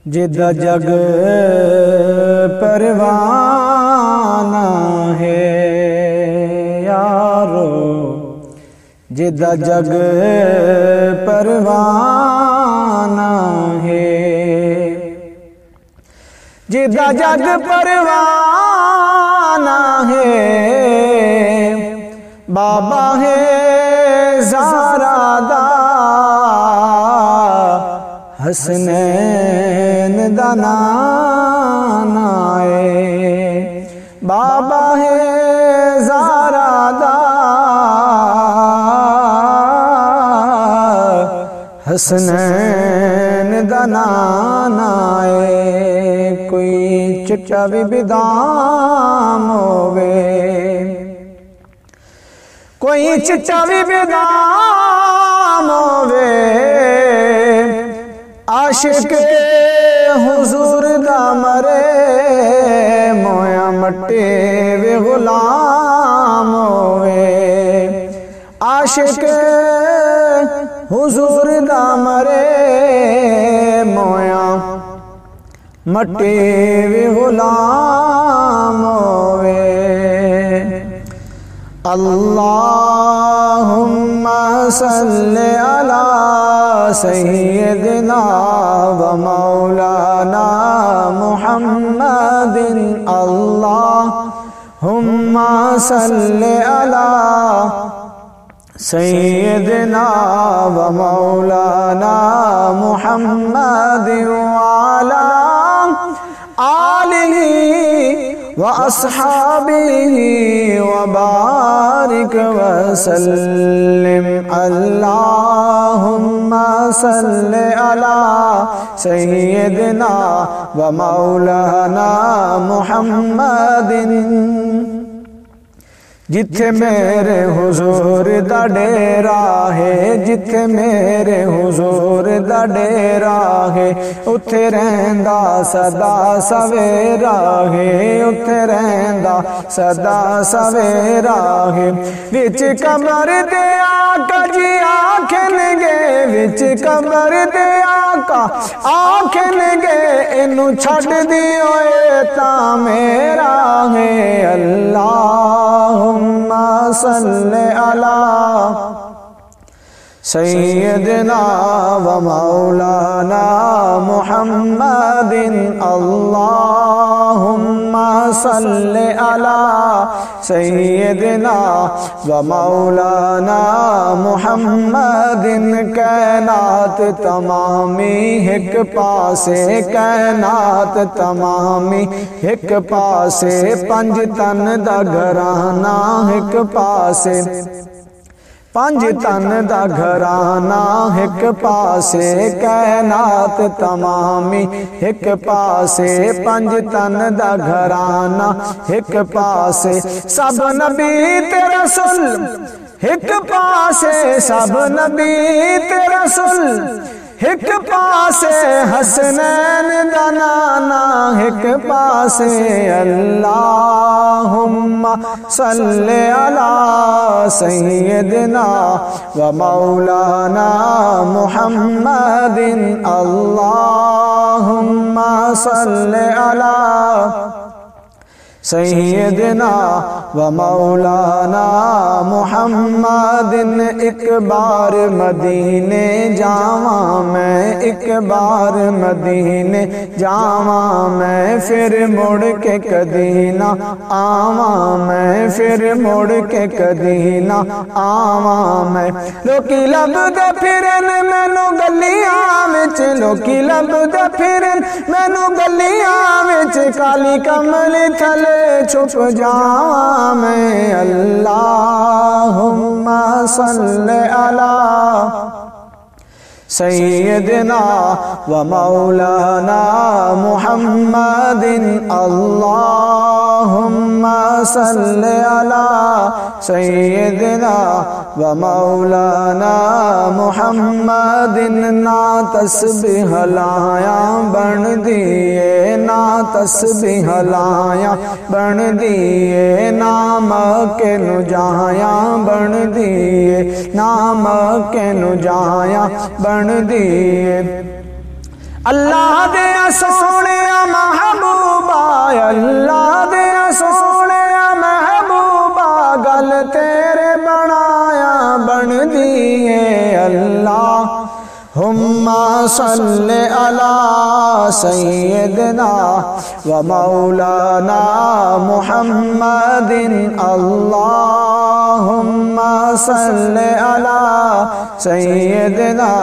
جدا جگ پروانہ ہے یارو، جدا جگ پروانہ ہے، جدا جگ پروانہ ہے، بابا ہے زہرا دا حسنین دا نانا ہے، بابا ہے زہرا دا حسنین دا نانا ہے، کوئی چچا بھی بدام ہووے، کوئی چچا بھی بدام ہووے، عاشق حضور دا مرے مویا مٹے وے غلام ہووے، عاشق حضور دا مرے مویا مٹے وے غلام ہووے۔ اللہم صلی علی سیدنا و مولانا محمد، اللہم صلی علی سیدنا و مولانا محمد وعلی آلہ وَأَصْحَابِهِ وَبَارِكَ وَسَلِّمْ، اللہم صلی علی سیدنا وَمَوْلَانَا محمد، جتھے میرے حضور دا ڈیرا ہے، جتھے میرے حضور دا ڈیرا ہے، اتھے رہندا سدا سویرا ہے، اتھے رہندا سدا سویرا ہے، وچ قبر دے آقا جی آکھن گے، وچ قبر دے آقا آکھن گے، انو چھڑ دیو اے تاں میرا ہے، اللہم صلی علی سیدنا و مولانا محمد، اللہم صلی علی سیدنا و مولانا محمد، کائنات تمامی ایک پاسے، کائنات تمامی ایک پاسے، پنج تن دا گھرانہ ایک پاسے، پنج تن دا گھرانہ ایک پاسے، کائنات تمامی ایک پاسے، پنج تن دا گھرانہ ایک پاسے، سب نبی تے رسول ایک پاسے، سب نبی تے رسول ایک پاسے، حسنین دا نانا ایک پاسے، اللہم صلی علی سیدنا و مولانا محمد، اللہم صلی علی سیدنا و مولانا محمد، ایک بار مدینے جاواں میں، ایک بار مدینے جاواں میں، پھر مڑ کے کدی نہ آواں میں، پھر مڑ کے کدی نہ آواں میں، لوکی لب دے پھرن مینوں گلیاں وچ، لوکی لب دے پھرن مینوں گلیاں وچ، کالی کملی تھلے چھپ جاواں میں، اللہم صلی علی سیدنا و مولانا محمد اللہم صلی علی سیدنا و مولانا محمد نا تسبیح لایاں بن دیئے نا تسبیح لایاں بن دیئے نام کے نجایاں بن دیئے نام کے نجایاں بن دیئے اللہ دیا سونے محبوبہ اللہ دیا سونے محبوبہ گل تیرے بنایا بن دیئے اللہم صلی علی سیدنا و مولانا محمد اللہم صلی علی سیدنا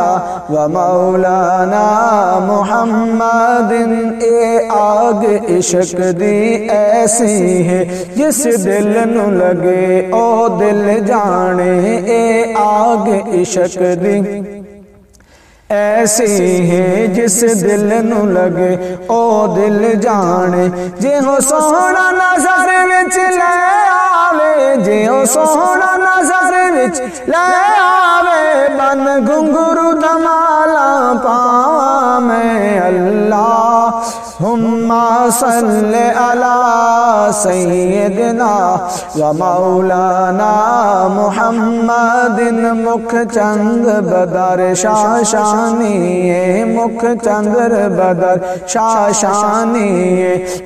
و مولانا محمد اے آگ عشق دی ایسی ہے جس دل نو لگے او دل جانے اے آگ عشق دی ایسی ہے جس دل نو لگے او دل جانے جے ہو سونا نظر وچ لے آوے جے ہو سونا نظر وچ لے آوے بن گھنگرو دمالا پاواں میں اللہم صلی علی سیدنا و مولانا محمد مکھ چند بدر شاشانی مکھ چندر بدر شاشانی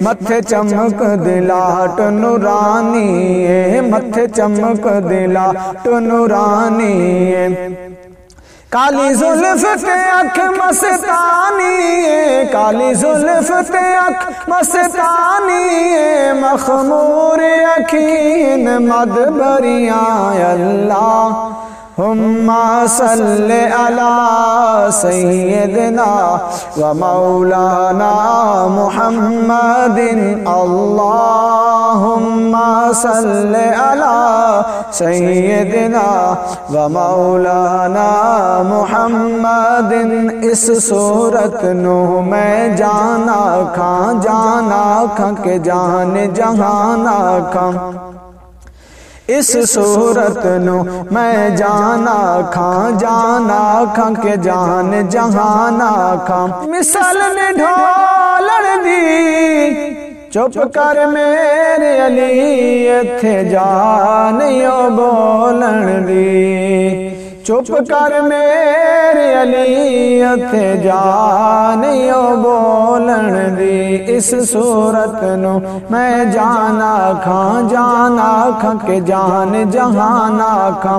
متھے چمک دلاٹ نورانی متھے چمک دلاٹ نورانی کالی زلف تے اکھ مستانی کالی زلف تے اکھ مستانی مخمور اکھین مدبریاں اللہم صلی علی سیدنا و مولانا محمد اللہم صلی علی سیدنا و مولانا محمد اس صورت نو میں جانا کھاں کہ جان جہانا کھاں اس صورت نو میں جانا کھاں کہ جان جہانا کھاں مثال میں ڈھولڑ دی چپ کر میرے علی اتھے جان یو بولن دی چپ کر میرے علی اتھے جان یو بولن دی اس صورت نو میں جانا کھاں کہ جان جہانا کھاں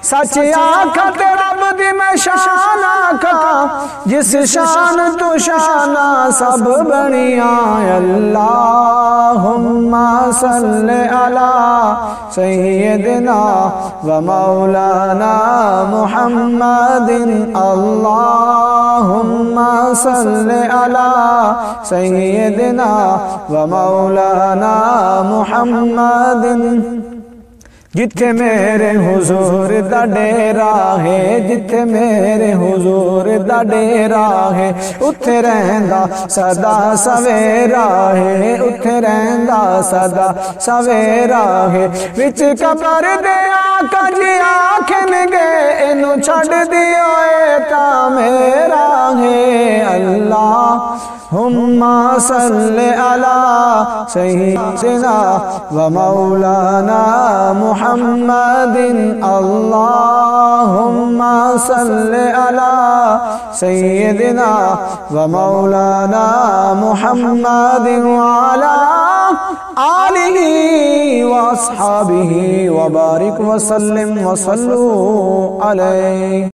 سچ آکھاں تے رب دی میں شان آکھاں جس شان تو شانہ سب بنیاں اللہم صلی علی سیدنا و مولانا محمد اللہم صلی علی سیدنا و مولانا محمد جتھے میرے حضور دا ڈیرا ہے جتھے میرے حضور دا ڈیرا ہے اتھے رہندا سدا سویرا ہے اتھے رہندا سدا سویرا ہے وچ قبر دے آقا جی آکھن گے اینو چھڑ دیو اے تا میرا ہے اللہم صلی علی سیدنا و مولانا محمد اللہم صلی علی سیدنا و مولانا محمد وعلا آلہ واصحابہ وبارک وسلم وصلو علیہ